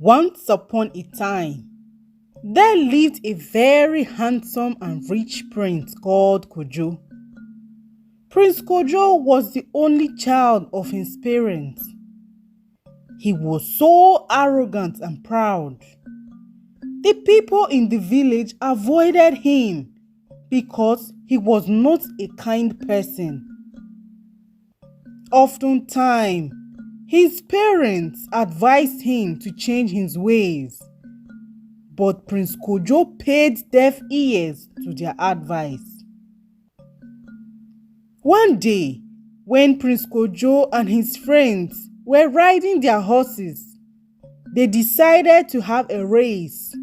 Once upon a time, there lived a very handsome and rich prince called Kojo. Prince Kojo was the only child of his parents. He was so arrogant and proud. The people in the village avoided him because he was not a kind person. Oftentimes, his parents advised him to change his ways, but Prince Kojo paid deaf ears to their advice. One day, when Prince Kojo and his friends were riding their horses, they decided to have a race.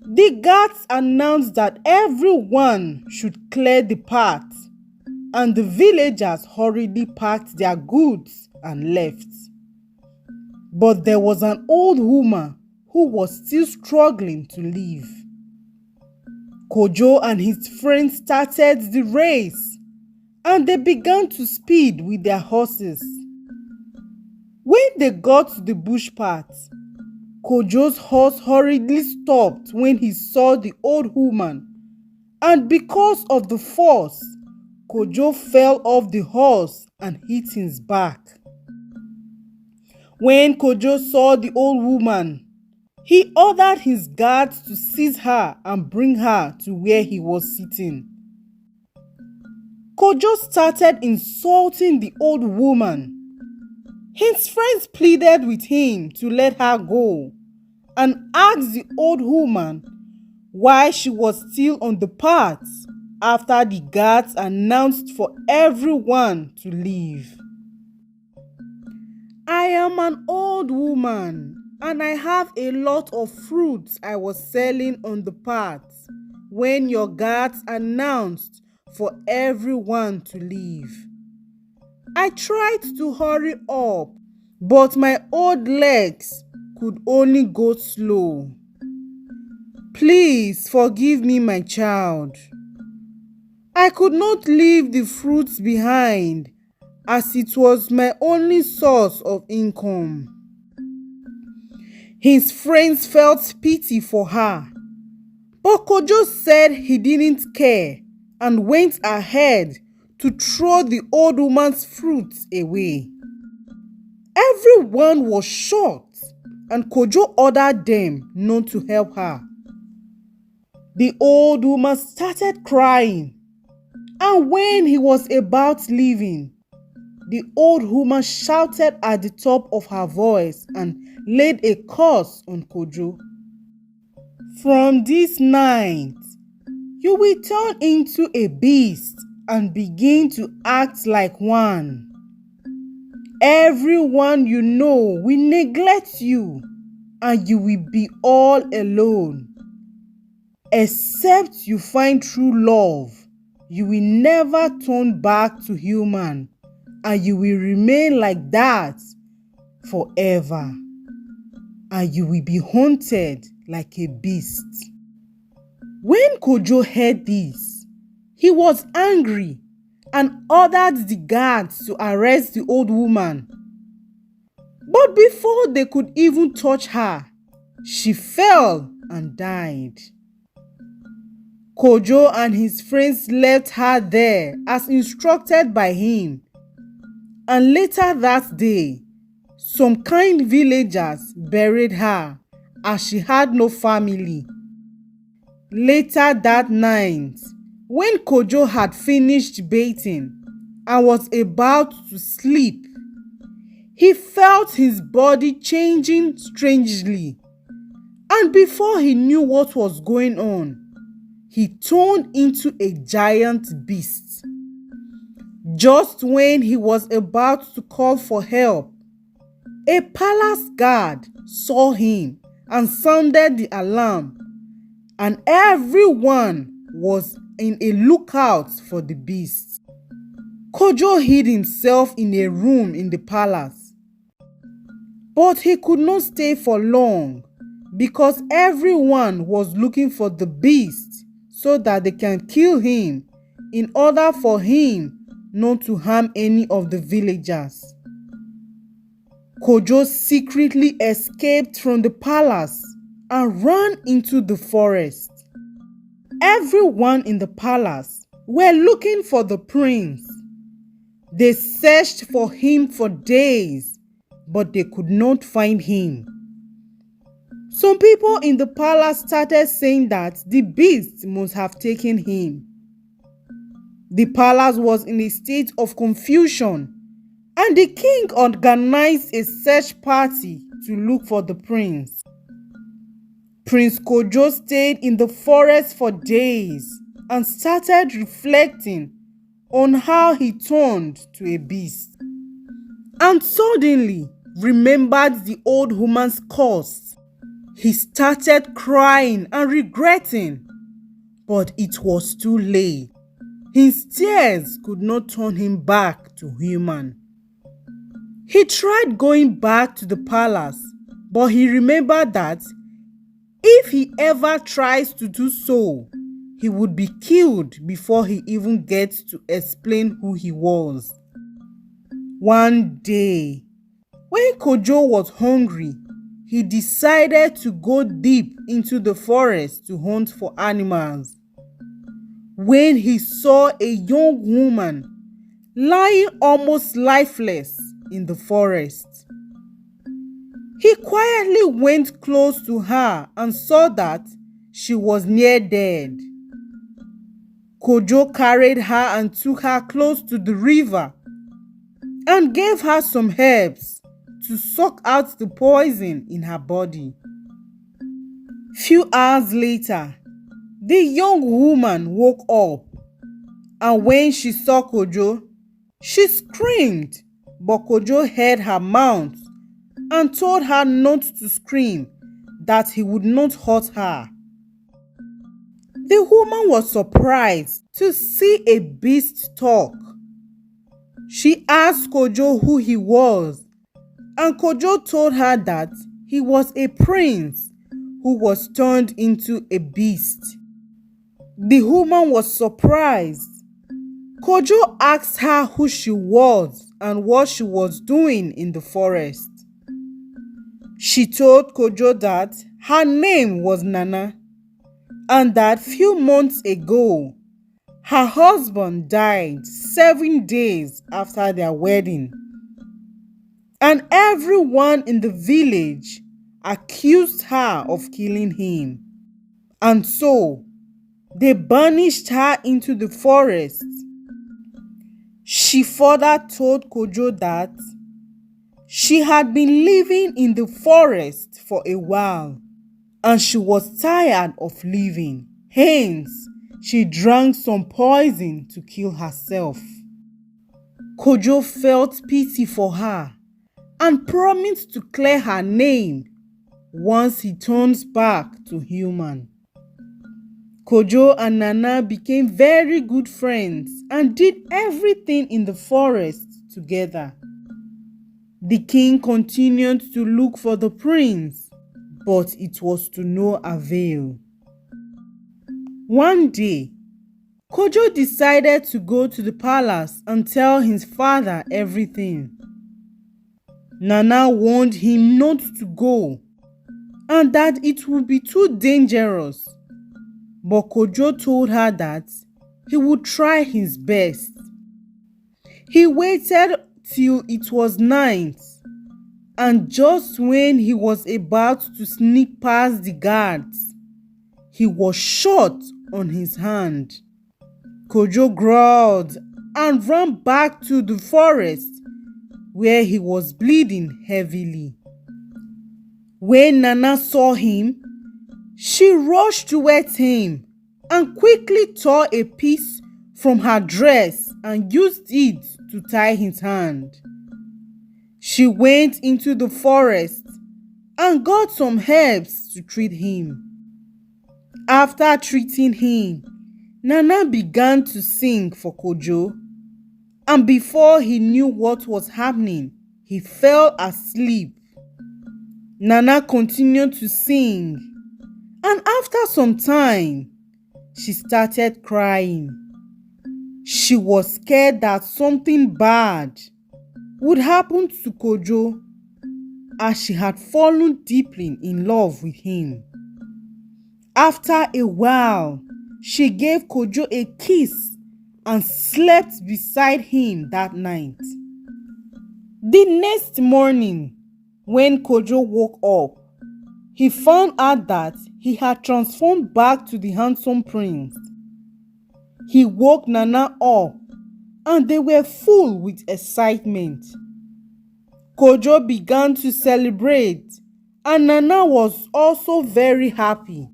The guards announced that everyone should clear the path, and the villagers hurriedly packed their goods and left. But there was an old woman who was still struggling to live. Kojo and his friends started the race, and they began to speed with their horses. When they got to the bush path, Kojo's horse hurriedly stopped when he saw the old woman, and because of the force, Kojo fell off the horse and hit his back. When Kojo saw the old woman, he ordered his guards to seize her and bring her to where he was sitting. Kojo started insulting the old woman. His friends pleaded with him to let her go and asked the old woman why she was still on the path after the guards announced for everyone to leave. "I am an old woman and I have a lot of fruits I was selling on the path when your guards announced for everyone to leave. I tried to hurry up, but my old legs could only go slow. Please forgive me, my child. I could not leave the fruits behind as it was my only source of income." His friends felt pity for her, but Kojo said he didn't care and went ahead to throw the old woman's fruits away. Everyone was shocked, and Kojo ordered them not to help her. The old woman started crying, and when he was about leaving, the old woman shouted at the top of her voice and laid a curse on Kojo. "From this night, you will turn into a beast and begin to act like one. Everyone you know will neglect you, and you will be all alone. Except you find true love, you will never turn back to human, and you will remain like that forever. And you will be haunted like a beast." When Kojo heard this, he was angry and ordered the guards to arrest the old woman. But before they could even touch her, she fell and died. Kojo and his friends left her there as instructed by him. And later that day, some kind villagers buried her as she had no family. Later that night, when Kojo had finished bathing and was about to sleep, he felt his body changing strangely. And before he knew what was going on, he turned into a giant beast. Just when he was about to call for help, a palace guard saw him and sounded the alarm, and everyone was in a lookout for the beast. Kojo hid himself in a room in the palace, but he could not stay for long because everyone was looking for the beast so that they can kill him in order for him not to harm any of the villagers. Kojo secretly escaped from the palace and ran into the forest. Everyone in the palace were looking for the prince. They searched for him for days, but they could not find him. Some people in the palace started saying that the beast must have taken him. The palace was in a state of confusion, and the king organized a search party to look for the prince. Prince Kojo stayed in the forest for days and started reflecting on how he turned to a beast, and suddenly remembered the old woman's curse. He started crying and regretting, but it was too late. His tears could not turn him back to human. He tried going back to the palace, but he remembered that if he ever tries to do so, he would be killed before he even gets to explain who he was. One day, when Kojo was hungry, he decided to go deep into the forest to hunt for animals. When he saw a young woman lying almost lifeless in the forest, he quietly went close to her and saw that she was near dead. Kojo carried her and took her close to the river and gave her some herbs to suck out the poison in her body. Few hours later, the young woman woke up, and when she saw Kojo, she screamed, but Kojo held her mouth and told her not to scream, that he would not hurt her. The woman was surprised to see a beast talk. She asked Kojo who he was, and Kojo told her that he was a prince who was turned into a beast. The woman was surprised. Kojo asked her who she was and what she was doing in the forest. She told Kojo that her name was Nana, and that few months ago, her husband died 7 days after their wedding, and everyone in the village accused her of killing him. And so, they banished her into the forest. She further told Kojo that she had been living in the forest for a while, and she was tired of living. Hence, she drank some poison to kill herself. Kojo felt pity for her and promised to clear her name once he turns back to human. Kojo and Nana became very good friends and did everything in the forest together. The king continued to look for the prince, but it was to no avail. One day, Kojo decided to go to the palace and tell his father everything. Nana warned him not to go and that it would be too dangerous. But Kojo told her that he would try his best. He waited till it was night, and just when he was about to sneak past the guards, he was shot on his hand. Kojo growled and ran back to the forest where he was bleeding heavily. When Nana saw him, she rushed towards him and quickly tore a piece from her dress and used it to tie his hand. She went into the forest and got some herbs to treat him. After treating him, Nana began to sing for Kojo, and before he knew what was happening, he fell asleep. Nana continued to sing, and after some time, she started crying. She was scared that something bad would happen to Kojo. as she had fallen deeply in love with him. After a while, she gave Kojo a kiss and slept beside him that night. The next morning, when Kojo woke up, he found out that he had transformed back to the handsome prince. He woke Nana up and they were full with excitement. Kojo began to celebrate and Nana was also very happy.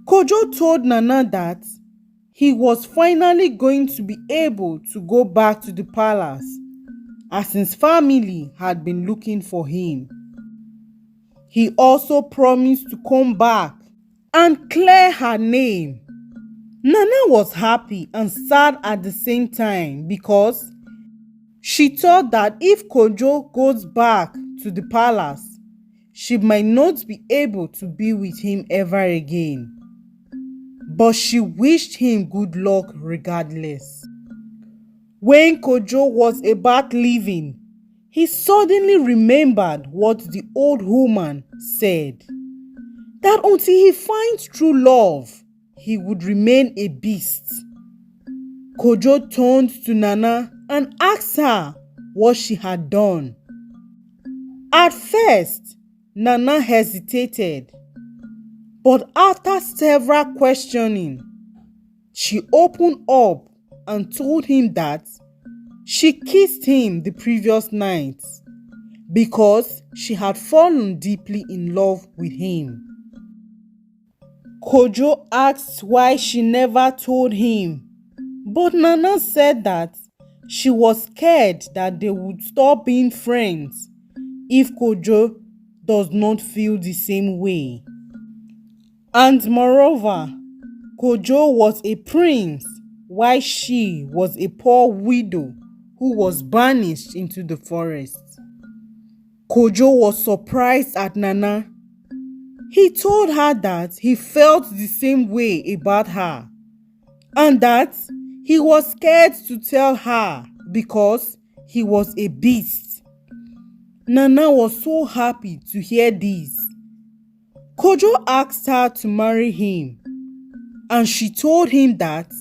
Kojo told Nana that he was finally going to be able to go back to the palace as his family had been looking for him. He also promised to come back and clear her name. Nana was happy and sad at the same time because she thought that if Kojo goes back to the palace, she might not be able to be with him ever again. But she wished him good luck regardless. When Kojo was about leaving, he suddenly remembered what the old woman said, that until he finds true love, he would remain a beast. Kojo turned to Nana and asked her what she had done. At first, Nana hesitated, but after several questioning, she opened up and told him that she kissed him the previous night because she had fallen deeply in love with him. Kojo asked why she never told him, but Nana said that she was scared that they would stop being friends if Kojo does not feel the same way. And moreover, Kojo was a prince while she was a poor widow who was banished into the forest. Kojo was surprised at Nana. He told her that he felt the same way about her and that he was scared to tell her because he was a beast. Nana was so happy to hear this. Kojo asked her to marry him, and she told him that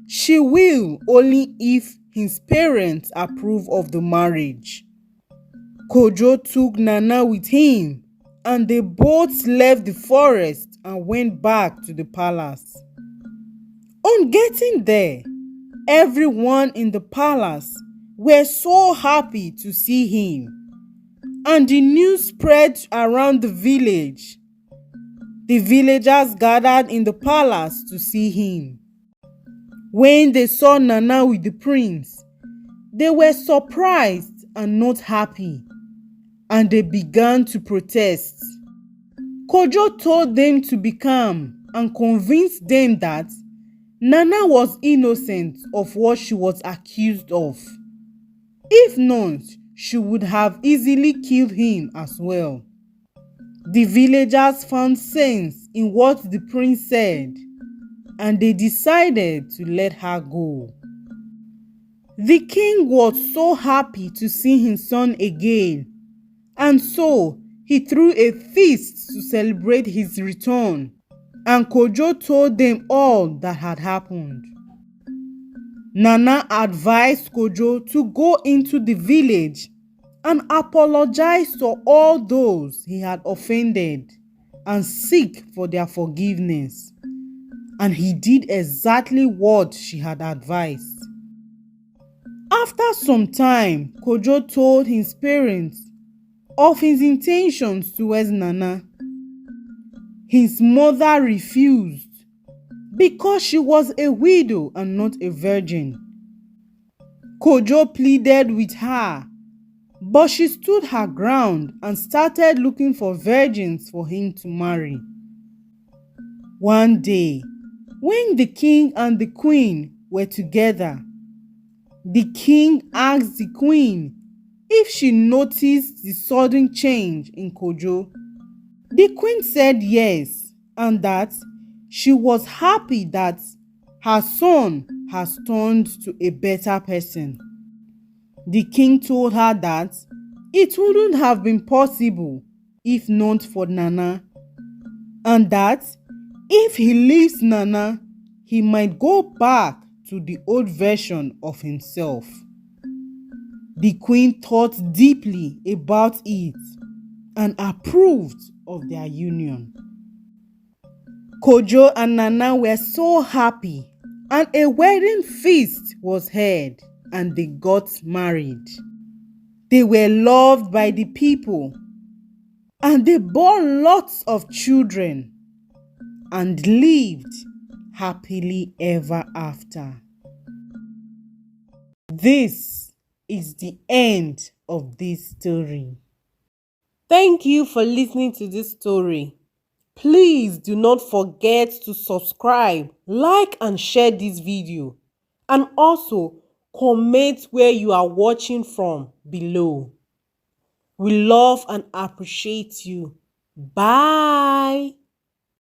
she will only if his parents approve of the marriage. Kojo took Nana with him, and they both left the forest and went back to the palace. On getting there, everyone in the palace were so happy to see him, and the news spread around the village. The villagers gathered in the palace to see him. When they saw Nana with the prince, they were surprised and not happy, and they began to protest. Kojo told them to be calm and convinced them that Nana was innocent of what she was accused of. If not, she would have easily killed him as well. The villagers found sense in what the prince said, and they decided to let her go. The king was so happy to see his son again, and so he threw a feast to celebrate his return, and Kojo told them all that had happened. Nana advised Kojo to go into the village and apologize to all those he had offended and seek for their forgiveness. And he did exactly what she had advised. After some time, Kojo told his parents of his intentions towards Nana. His mother refused because she was a widow and not a virgin. Kojo pleaded with her, but she stood her ground and started looking for virgins for him to marry. One day, when the king and the queen were together, the king asked the queen if she noticed the sudden change in Kojo. The queen said yes, and that she was happy that her son has turned to a better person. The king told her that it wouldn't have been possible if not for Nana, and that if he leaves Nana, he might go back to the old version of himself. The queen thought deeply about it and approved of their union. Kojo and Nana were so happy, and a wedding feast was held, and they got married. They were loved by the people, and they bore lots of children and lived happily ever after. This is the end of this story. Thank you for listening to this story. Please do not forget to subscribe, like and share this video, and also comment where you are watching from below. We love and appreciate you. Bye.